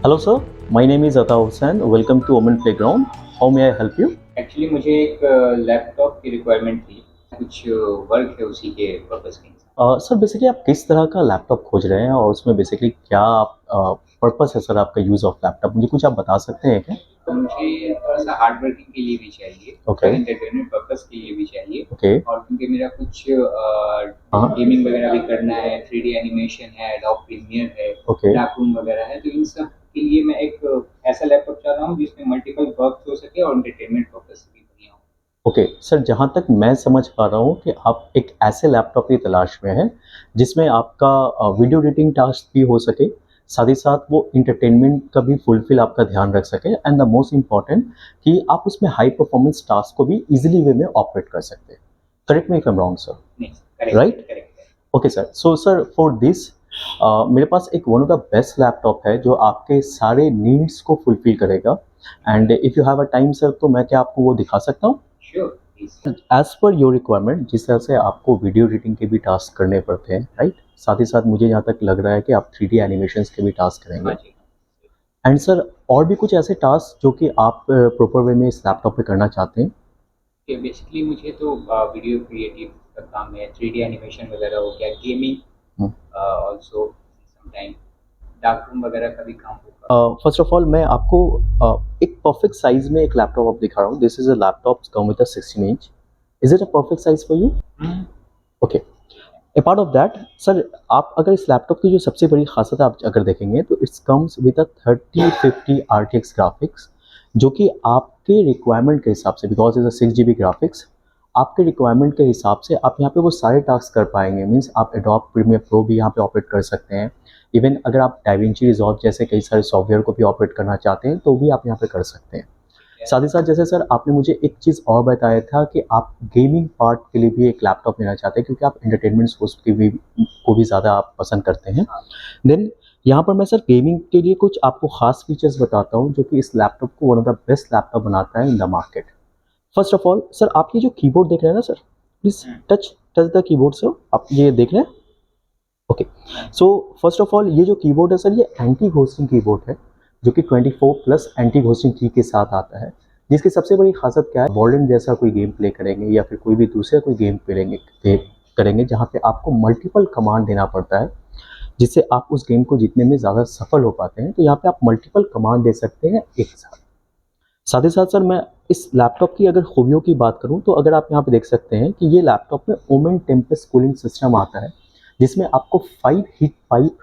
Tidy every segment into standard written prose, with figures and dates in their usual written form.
Hello sir, my name is Ata Hussain. Welcome to Women Playground. How may I help you? Actually मुझे एक laptop की requirement थी। कुछ work है उसी के पर्पज़ के हिसाब सर बेसिकली आप किस तरह का लैपटॉप खोज रहे हैं और उसमें बेसिकली क्या आप पर्पस है सर आपका यूज़ ऑफ लैपटॉप मुझे कुछ आप बता सकते हैं क्या? तो मुझे थोड़ा-सा हार्ड वर्किंग के लिए भी चाहिए ओके। और एंटरटेनमेंट पर्पज़ के लिए भी चाहिए। ओके। और क्योंकि मेरा कुछ हाँ। गेमिंग वगैरह भी करना है, 3D एनिमेशन है, एडोब प्रीमियर है, ओके। डार्क रूम वगैरह है, तो इन सब के लिए मैं एक ऐसा लैपटॉप चाह रहा हूँ जिसमें मल्टीपल वर्क्स हो सके और एंटरटेनमेंट पर्पज़ से भी बढ़िया हो। ओके सर जहाँ तक मैं समझ पा रहा हूँ कि आप एक ऐसे लैपटॉप की तलाश में हैं जिसमें आपका वीडियो एडिटिंग टास्क भी हो सके, साथ ही साथ वो इंटरटेनमेंट का भी फुलफिल आपका ध्यान रख सके एंड द मोस्ट इम्पॉर्टेंट कि आप उसमें हाई परफॉर्मेंस टास्क को भी इजीली वे में ऑपरेट कर सकते हैं। Correct me if I am wrong sir. नहीं, करेक्ट, राइट। करेक्ट है। Okay sir, so sir for this मेरे पास एक one of the best laptop है जो आपके सारे नीड्स को फुलफिल करेगा and if you have a time sir तो मैं क्या आपको वो दिखा सकता हूँ? Sure, please. As per your requirement जिस तरह से आपको वीडियो एडिटिंग के भी टास्क करने पड़ते हैं, राइट? साथ ही साथ मुझे जहाँ तक लग रहा है कि आप 3D एनिमेशंस के भी टास्क हाँ करेंगे जी। एंड सर और भी कुछ ऐसे टास्क जो कि आप प्रॉपर वे में इस लैपटॉप पे करना चाहते हैं? कि बेसिकली मुझे तो वीडियो क्रिएटिव का काम है, 3D एनिमेशन वगैरह हो गया, गेमिंग हम्म। ऑल्सो समटाइम डार्क रूम वगैरह का भी काम होगा। फर्स्ट ऑफ ऑल मैं आपको एक परफेक्ट साइज में एक लैपटॉप आप दिखा रहा हूँ। This is a laptop come with a 16 inch. Is it a perfect size for you? Okay. Apart of that sir आप अगर इस लैपटॉप की जो सबसे बड़ी खासियत आप अगर देखेंगे तो it's comes with a 3050 RTX graphics जो कि आपके रिक्वायरमेंट के हिसाब से because is a 6 GB graphics आपके रिक्वायरमेंट के हिसाब से आप यहाँ पे वो सारे टास्क कर पाएंगे। मीन्स आप एडोब प्रीमियर प्रो भी यहाँ पे ऑपरेट कर सकते हैं। इवन अगर आप डाविंची रिजॉल्व जैसे कई सारे सॉफ्टवेयर को भी ऑपरेट करना चाहते हैं तो भी आप यहाँ पे कर सकते हैं। साथ ही साथ जैसे सर आपने मुझे एक चीज़ और बताया था कि आप गेमिंग पार्ट के लिए भी एक लैपटॉप लेना चाहते हैं क्योंकि आप एंटरटेनमेंट सोर्स को भी ज़्यादा आप पसंद करते हैं। देन यहाँ पर मैं सर गेमिंग के लिए कुछ आपको खास फीचर्स बताता हूँ जो कि इस लैपटॉप को one of the best laptop बनाता है in the market. First of all sir आप ये जो कीबोर्ड देख रहे हैं ना sir, please touch touch the keyboard sir, आप ये देख रहे हैं? Okay. So first of all ये जो कीबोर्ड है सर ये एंटी घोस्टिंग कीबोर्ड है जो कि 24+ एंटी घोस्टिंग की के साथ आता है। जिसकी सबसे बड़ी खासियत क्या है, वॉल्डन जैसा कोई गेम प्ले करेंगे या फिर कोई भी दूसरा कोई गेम करेंगे जहाँ पे आपको मल्टीपल कमांड देना पड़ता है जिससे आप उस गेम को जीतने में ज़्यादा सफल हो पाते हैं, तो यहाँ पे आप मल्टीपल कमांड दे सकते हैं एक साथ। साथ ही साथ सर मैं इस लैपटॉप की अगर खूबियों की बात करूं तो अगर आप यहाँ पे देख सकते हैं कि ये लैपटॉप में ओमेन टेम्पेस्ट कूलिंग सिस्टम आता है जिसमें आपको 5 हीट पाइप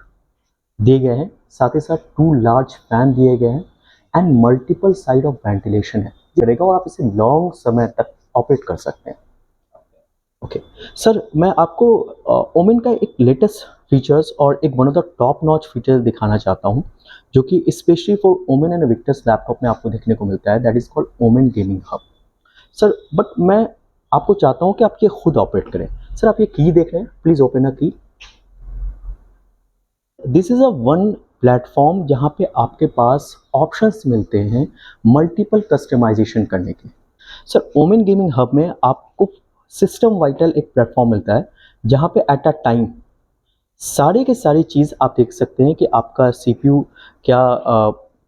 दिए गए हैं, साथ ही साथ 2 लार्ज फैन दिए गए हैं and multiple side of ventilation है करेगा और आप इसे लॉन्ग समय तक ऑपरेट कर सकते हैं। ओके सर मैं आपको ओमेन का एक लेटेस्ट फीचर्स और एक one of the top notch features दिखाना चाहता हूँ जो कि specially for Omen and Victus laptop में आपको देखने को मिलता है, that is called Omen gaming hub. Sir but मैं आपको चाहता हूँ कि आप ये खुद ऑपरेट करें। सर आप ये की देख रहे हैं, प्लीज ओपन अ की। This is a one platform जहाँ पे आपके पास ऑप्शंस मिलते हैं मल्टीपल कस्टमाइजेशन करने के। सर ओमेन गेमिंग हब में आपको सिस्टम वाइटल एक प्लेटफॉर्म मिलता है जहाँ पे एट अ टाइम सारे के सारी चीज़ आप देख सकते हैं कि आपका सीपीयू क्या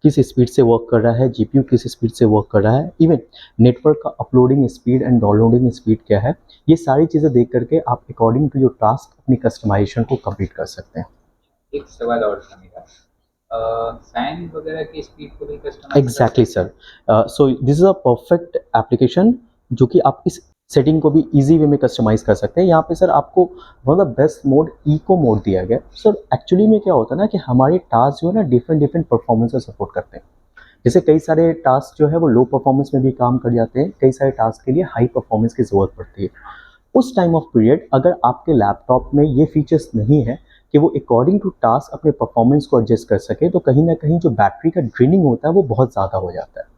किस स्पीड से वर्क कर रहा है, जीपीयू किस स्पीड से वर्क कर रहा है, इवन नेटवर्क का uploading speed and downloading speed क्या है। ये सारी चीज़ें देख करके आप अकॉर्डिंग टू योर टास्क अपनी कस्टमाइजेशन को कंप्लीट कर सकते हैं। एक सवाल और था मेरा, फैन वगैरह की स्पीड को भी customise exactly sir. So this is a perfect application जो कि आप इस सेटिंग को भी इजी वे में कस्टमाइज कर सकते हैं। यहाँ पे सर आपको one of the best mode eco mode दिया गया है। सर एक्चुअली में क्या होता है ना कि हमारे टास्क जो है ना डिफरेंट डिफरेंट परफॉर्मेंस से सपोर्ट करते हैं। जैसे कई सारे टास्क जो है वो लो परफॉर्मेंस में भी काम कर जाते हैं, कई सारे टास्क के लिए हाई परफॉर्मेंस की ज़रूरत पड़ती है। उस टाइम ऑफ पीरियड अगर आपके लैपटॉप में ये फीचर्स नहीं है कि वो अकॉर्डिंग टू टास्क अपने परफॉर्मेंस को एडजस्ट कर सके, तो कहीं ना कहीं जो बैटरी का ड्रेनिंग होता है वो बहुत ज़्यादा हो जाता है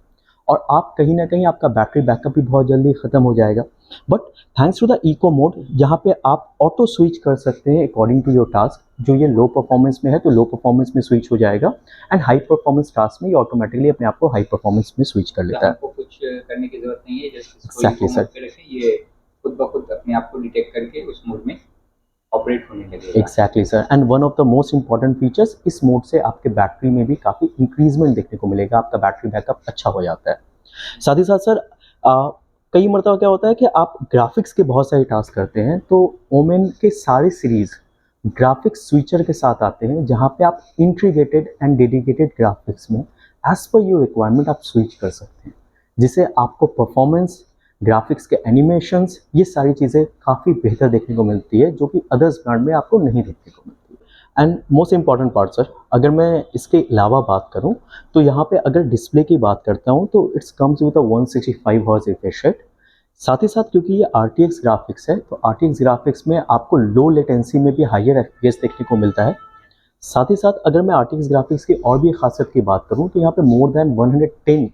और आप कहीं ना कहीं आपका बैटरी बैकअप भी बहुत जल्दी ख़त्म हो जाएगा। But thanks to the eco mode जहाँ पे आप ऑटो स्विच कर सकते हैं अकॉर्डिंग टू योर टास्क, जो ये लो परफॉर्मेंस में है तो लो परफॉर्मेंस में स्विच हो जाएगा एंड हाई परफॉर्मेंस टास्क में ये ऑटोमेटिकली अपने आप को हाई परफॉर्मेंस में स्विच कर लेता है। हमको कुछ करने की जरूरत नहीं है, जस्ट इसको एक्जैक्टली इको सर। मोड पे रखें, ये खुद ब खुद अपने आप को डिटेक्ट करके उस मोड में ऑपरेट होने लगेगा। Exactly sir, and one of the most important features, इस मोड से आपके बैटरी में भी काफ़ी इंक्रीजमेंट देखने को मिलेगा, आपका बैटरी बैकअप अच्छा हो जाता है। साथ ही साथ सर कई मरतबा क्या होता है कि आप ग्राफिक्स के बहुत सारे टास्क करते हैं, तो ओमेन के सारे सीरीज़ ग्राफिक्स स्विचर के साथ आते हैं, जहाँ पे आप इंटीग्रेटेड एंड डेडिकेटेड ग्राफिक्स में एज पर योर रिक्वायरमेंट आप स्विच कर सकते हैं, जिससे आपको परफॉर्मेंस, ग्राफिक्स के एनिमेशंस, ये सारी चीज़ें काफ़ी बेहतर देखने को मिलती है, जो कि अदर्स ब्रांड में आपको नहीं देखने को मिलती है। And most important part sir, अगर मैं इसके अलावा बात करूं, तो यहाँ पे अगर डिस्प्ले की बात करता हूं, तो it's comes with a 165 hertz refresh rate. साथ ही साथ क्योंकि ये RTX ग्राफिक्स है, तो RTX ग्राफिक्स में आपको लो लेटेंसी में भी हायर FPS देखने को मिलता है। साथ ही साथ अगर मैं RTX ग्राफिक्स की और भी खासियत की बात करूं, तो यहाँ पे मोर देन 110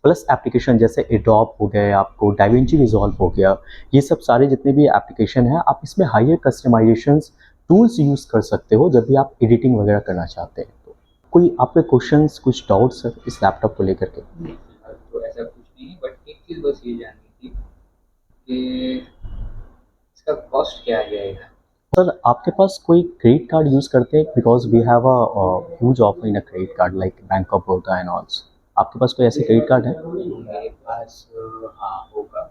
प्लस एप्लीकेशन, जैसे एडोब हो गए, आपको डाविंची रिजॉल्व हो गया, ये सब सारे जितने भी एप्लीकेशन हैं, आप इसमें हायर कस्टमाइजेशंस टूल्स यूज़ कर सकते हो जब भी आप एडिटिंग वगैरह करना चाहते हैं। तो कोई आपके क्वेश्चंस, कुछ डाउट्स सर इस लैपटॉप को लेकर के? नहीं, तो ऐसा कुछ नहीं है, बट एक चीज़ बस ये जाननी थी कि इसका कॉस्ट क्या आ जाएगा? सर आपके पास कोई क्रेडिट कार्ड यूज़ करते हैं? Because we have a huge offer in a credit card like bank of Baroda and alls. आपके पास कोई ऐसे क्रेडिट कार्ड है? मेरे पास हाँ होगा,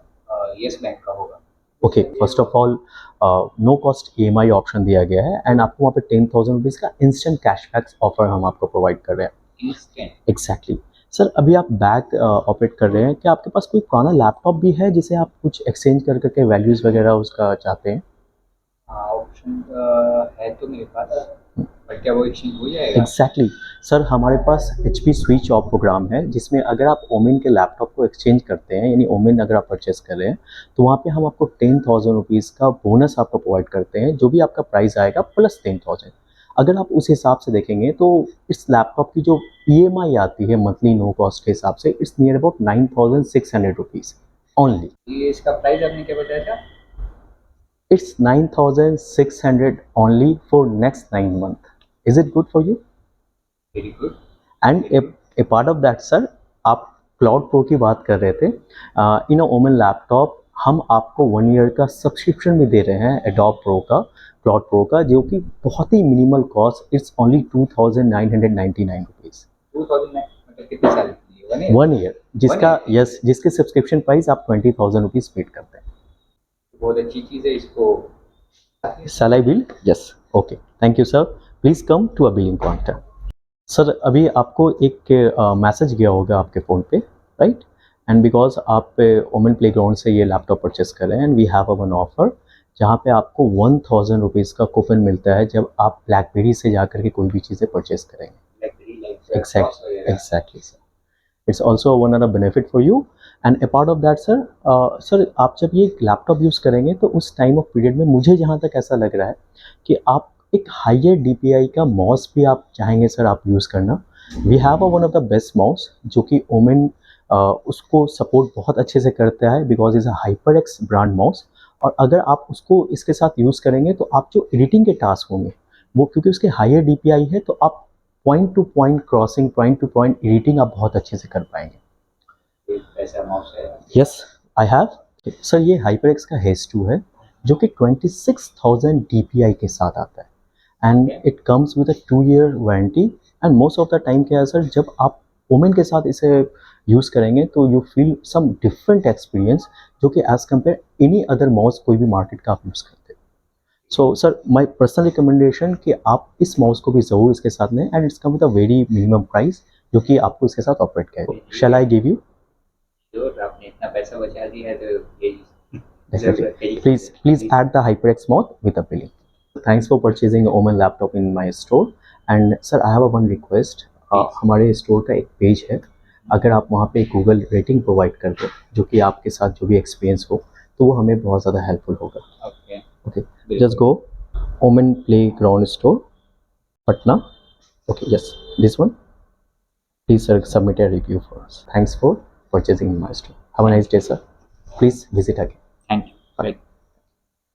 यस बैंक का होगा। Okay, first of all know cost EMI option दिया गया है, एंड आपको वहाँ पे 10,000 रुपीज़ का इंस्टेंट कैशबैक ऑफर हम आपको प्रोवाइड कर रहे हैं। इंस्टेंट? एग्जैक्टली सर, अभी आप बैग ऑपरेट कर रहे हैं, क्या आपके पास कोई पुराना लैपटॉप भी है जिसे आप कुछ एक्सचेंज कर करके वैल्यूज़ वगैरह उसका चाहते हैं? हाँ, ऑप्शन है तो मेरे पास, बट क्या वो एक्सचेंज हो जाएगा? एग्जैक्टली सर, हमारे पास HP स्विच ऑफ प्रोग्राम है, जिसमें अगर आप ओमेन के लैपटॉप को एक्सचेंज करते हैं, यानी ओमेन अगर आप परचेस कर रहे हैं, तो वहाँ पे हम आपको 10,000 रुपीज़ का बोनस आपको प्रोवाइड करते हैं, जो भी आपका प्राइस आएगा प्लस 10,000। अगर आप उस हिसाब से देखेंगे तो इस लैपटॉप की जो EMI आती है मंथली नो कॉस्ट के हिसाब से, it's near about 9,600 rupees only. ये इसका प्राइस आपने क्या बताया था? It's 9,600 only for next 9 months. Is it good for you? Very good. And a part of that, sir, आप क्लाउड प्रो की बात कर रहे थे। इन ओमेन लैपटॉप हम आपको 1 ईयर का सब्सक्रिप्शन भी दे रहे हैं एडोब प्रो का, क्लाउड प्रो का, जो कि बहुत ही minimal cost, it's only 2,999 rupees 2000 में मतलब कितने साल के लिए? 1 ईयर, जिसका यस, जिसके सब्सक्रिप्शन प्राइस आप 20,000 रुपीज़ पेड करते हैं। बहुत अच्छी चीज़ है इसको। Shall I bill? Yes. Okay. Thank you, sir. Please come to a billing counter. Sir अभी आपको एक मैसेज गया होगा आपके फ़ोन पे, राइट? एंड बिकॉज आप ओमेन प्लेग्राउंड से ये लैपटॉप परचेस कर रहे हैं, and we have a one offer जहाँ पे आपको 1,000 रुपीज़ का कूपन मिलता है जब आप ब्लैकबेरी से जा करके कोई भी चीज़ें परचेस करेंगे। Exactly sir, it's also one of the benefit for you. And apart of that sir, sir आप जब ये लैपटॉप यूज़ करेंगे तो उस टाइम ऑफ पीरियड में मुझे जहाँ तक ऐसा लग रहा है कि आप एक हायर DPI का माउस भी आप चाहेंगे सर आप यूज़ करना। We have a one of the best mouse जो कि ओमेन उसको सपोर्ट बहुत अच्छे से करता है, because is a HyperX brand mouse. और अगर आप उसको इसके साथ यूज़ करेंगे तो आप जो एडिटिंग के टास्क होंगे वो, क्योंकि उसके हायर DPI है, तो आप point two point crossing, point two point editing आप बहुत अच्छे से कर पाएंगे। ऐसा माउस है? Yes I have sir. ये HyperX का H2 है जो कि 26,000 DPI के साथ आता है, and it comes with a 2 year warranty. And most of the time क्या है सर, जब आप ओमेन के साथ इसे यूज़ करेंगे तो you feel some different experience, जो कि as compare any other mouse कोई भी मार्केट का आप यूज़ करते हैं। So sir my personal recommendation कि आप इस माउस को भी ज़रूर इसके साथ लें, and it's come with a very minimum price जो कि आपको इसके साथ ऑपरेट करेगा। शैल आई गिव यू? श्योर, आपने इतना पैसा बचा दिया है तो यही Definitely. जरूरत है। Please add the HyperX mod with a billing. Thanks for purchasing Omen laptop in my store. And sir, I have a one request. हमारे स्टोर का एक पेज है, अगर आप वहाँ पे गूगल रेटिंग प्रोवाइड कर दो जो कि आपके साथ जो भी एक्सपीरियंस हो, तो वो हमें बहुत ज़्यादा हेल्पफुल होगा। Okay, just go Omen playground store Patna. Okay, yes, this one. Please sir, submit a review for us. Thanks for purchasing in my store. Have a nice day, sir. Please visit again. Thank you.